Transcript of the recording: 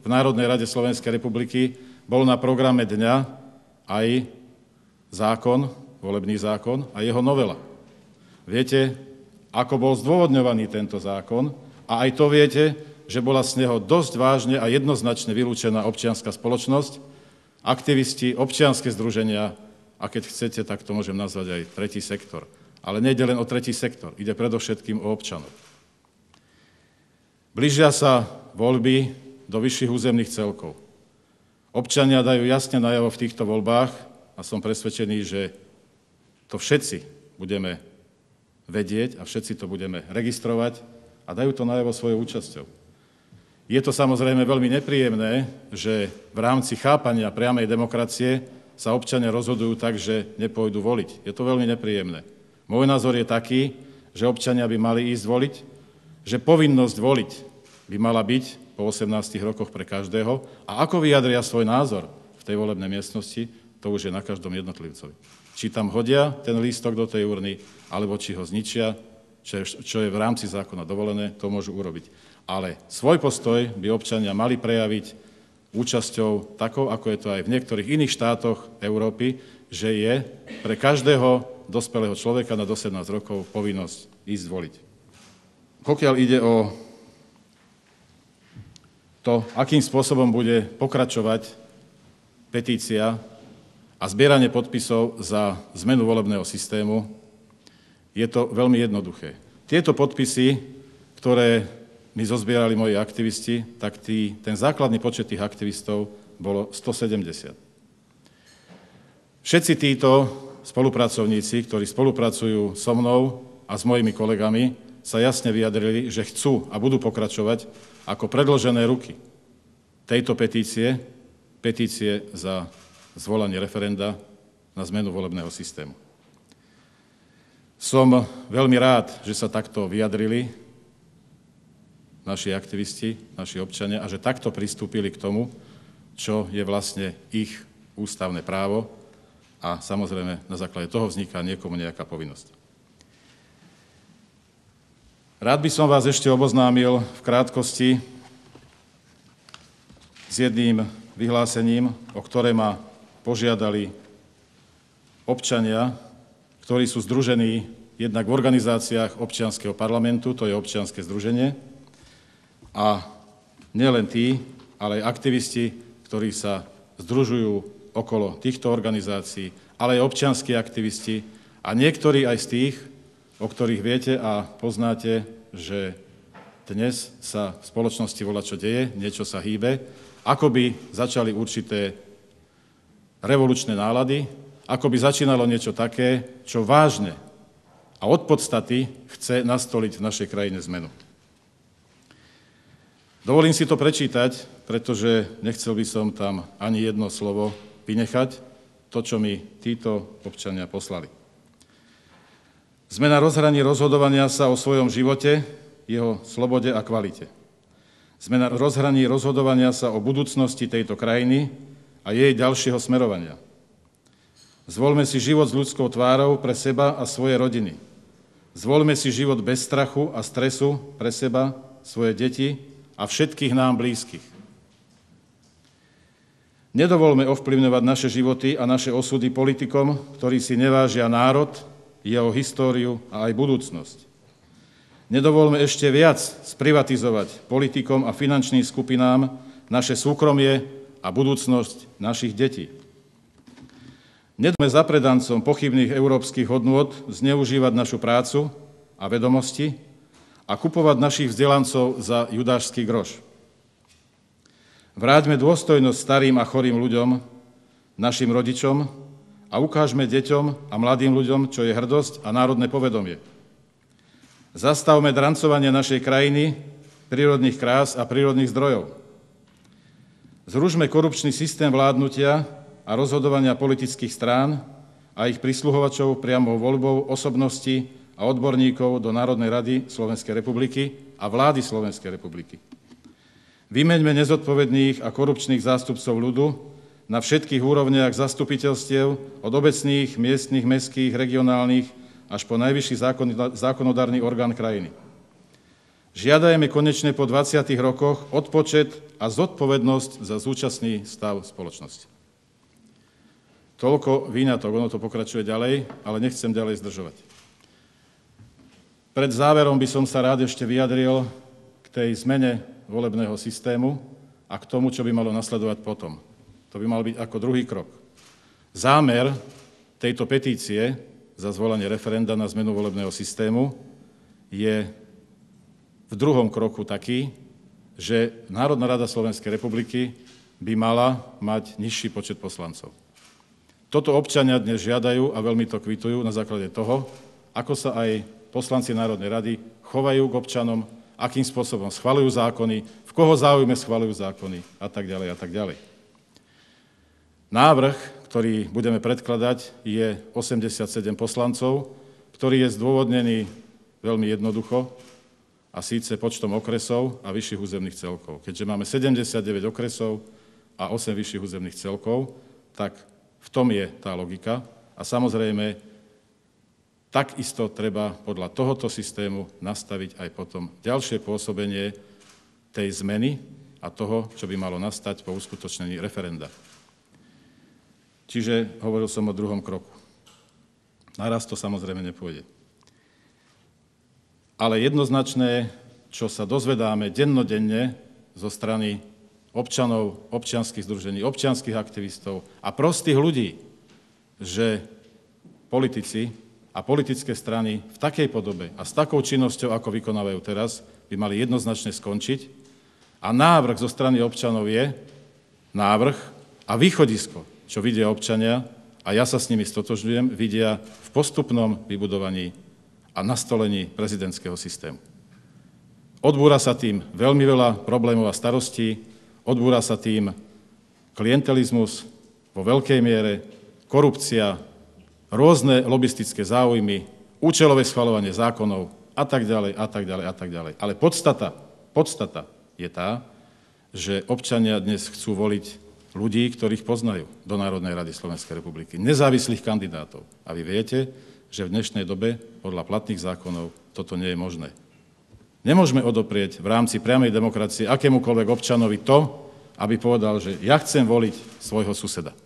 v Národnej rade Slovenskej republiky bol na programe dňa aj zákon, volebný zákon a jeho novela. Viete, ako bol zdôvodňovaný tento zákon a aj to viete, že bola z neho dosť vážne a jednoznačne vylúčená občianska spoločnosť, aktivisti, občianske združenia a keď chcete, tak to môžem nazvať aj tretí sektor. Ale nejde len o tretí sektor, ide predovšetkým o občanov. Blížia sa voľby do vyšších územných celkov. Občania dajú jasne najavo v týchto voľbách a som presvedčený, že to všetci budeme vedieť a všetci to budeme registrovať a dajú to najavo svojou účasťou. Je to samozrejme veľmi nepríjemné, že v rámci chápania priamej demokracie sa občania rozhodujú tak, že nepôjdu voliť. Je to veľmi nepríjemné. Môj názor je taký, že občania by mali ísť voliť, že povinnosť voliť by mala byť po 18 rokoch pre každého a ako vyjadria svoj názor v tej volebnej miestnosti, to už je na každom jednotlivcovi. Či tam hodia ten lístok do tej urny, alebo či ho zničia, čo je v rámci zákona dovolené, to môžu urobiť. Ale svoj postoj by občania mali prejaviť účasťou takou, ako je to aj v niektorých iných štátoch Európy, že je pre každého dospelého človeka nad 18 rokov povinnosť ísť voliť. Pokiaľ ide o to, akým spôsobom bude pokračovať petícia a zbieranie podpisov za zmenu volebného systému, je to veľmi jednoduché. Tieto podpisy, ktoré mi zozbierali moji aktivisti, tak ten základný počet tých aktivistov bolo 170. Všetci títo spolupracovníci, ktorí spolupracujú so mnou a s mojimi kolegami, sa jasne vyjadrili, že chcú a budú pokračovať ako predložené ruky tejto petície za zvolanie referenda na zmenu volebného systému. Som veľmi rád, že sa takto vyjadrili naši aktivisti, naši občania a že takto pristúpili k tomu, čo je vlastne ich ústavné právo a samozrejme na základe toho vzniká niekomu nejaká povinnosť. Rád by som vás ešte oboznámil v krátkosti s jedným vyhlásením, o ktoré ma požiadali občania, ktorí sú združení jednak v organizáciách občianskeho parlamentu, to je občianske združenie, a nielen tí, ale aj aktivisti, ktorí sa združujú okolo týchto organizácií, ale aj občianski aktivisti a niektorí aj z tých, o ktorých viete a poznáte, že dnes sa v spoločnosti volačo deje, niečo sa hýbe, ako by začali určité revolučné nálady, ako by začínalo niečo také, čo vážne a od podstaty chce nastoliť v našej krajine zmenu. Dovolím si to prečítať, pretože nechcel by som tam ani jedno slovo vynechať, to, čo mi títo občania poslali. Sme na rozhraní rozhodovania sa o svojom živote, jeho slobode a kvalite. Sme na rozhraní rozhodovania sa o budúcnosti tejto krajiny a jej ďalšieho smerovania. Zvolme si život s ľudskou tvárou pre seba a svoje rodiny. Zvolme si život bez strachu a stresu pre seba, svoje deti a všetkých nám blízkych. Nedovolme ovplyvňovať naše životy a naše osudy politikom, ktorí si nevážia národ, jeho históriu a aj budúcnosť. Nedovolme ešte viac sprivatizovať politikom a finančným skupinám naše súkromie a budúcnosť našich detí. Nedovolme zapredancom pochybných európskych hodnôt zneužívať našu prácu a vedomosti a kupovať našich vzdelancov za judášsky groš. Vráťme dôstojnosť starým a chorým ľuďom, našim rodičom a ukážme deťom a mladým ľuďom, čo je hrdosť a národné povedomie. Zastavme drancovanie našej krajiny, prírodných krás a prírodných zdrojov. Zrušme korupčný systém vládnutia a rozhodovania politických strán a ich prisluhovačov priamou voľbou osobností a odborníkov do Národnej rady Slovenskej republiky a vlády Slovenskej republiky. Vymeňme nezodpovedných a korupčných zástupcov ľudu na všetkých úrovniach zastupiteľstiev, od obecných, miestnych, mestských, regionálnych až po najvyšší zákonodárny orgán krajiny. Žiadajme konečne po 20 rokoch odpočet a zodpovednosť za súčasný stav spoločnosti. Toľko výňatok, ono to pokračuje ďalej, ale nechcem ďalej zdržovať. Pred záverom by som sa rád ešte vyjadril k tej zmene volebného systému a k tomu, čo by malo nasledovať potom. To by mal byť ako druhý krok. Zámer tejto petície za zvolanie referenda na zmenu volebného systému je v druhom kroku taký, že Národná rada Slovenskej republiky by mala mať nižší počet poslancov. Toto občania dnes žiadajú a veľmi to kvitujú na základe toho, ako sa aj poslanci Národnej rady chovajú k občanom, akým spôsobom schvaľujú zákony, v koho záujme schvaľujú zákony a tak ďalej a tak ďalej. Návrh, ktorý budeme predkladať, je 87 poslancov, ktorý je zdôvodnený veľmi jednoducho, a síce počtom okresov a vyšších územných celkov. Keďže máme 79 okresov a 8 vyšších územných celkov, tak v tom je tá logika. A samozrejme, takisto treba podľa tohoto systému nastaviť aj potom ďalšie pôsobenie tej zmeny a toho, čo by malo nastať po uskutočnení referenda. Čiže hovoril som o druhom kroku. Naraz to samozrejme nepôjde. Ale jednoznačné, čo sa dozvedáme dennodenne zo strany občanov, občianskych združení, občianskych aktivistov a prostých ľudí, že politici a politické strany v takej podobe a s takou činnosťou, ako vykonávajú teraz, by mali jednoznačne skončiť. A návrh zo strany občanov je návrh a východisko, čo vidia občania, a ja sa s nimi stotožňujem, vidia v postupnom vybudovaní a nastolení prezidentského systému. Odbúra sa tým veľmi veľa problémov a starostí, odbúra sa tým klientelizmus vo veľkej miere, korupcia, rôzne lobistické záujmy, účelové schvaľovanie zákonov a tak ďalej, a tak ďalej, a tak ďalej. Ale podstata je tá, že občania dnes chcú voliť ľudí, ktorých poznajú do Národnej rady Slovenskej republiky, nezávislých kandidátov. A vy viete, že v dnešnej dobe podľa platných zákonov toto nie je možné. Nemôžeme odoprieť v rámci priamej demokracie akémukoľvek občanovi to, aby povedal, že ja chcem voliť svojho suseda.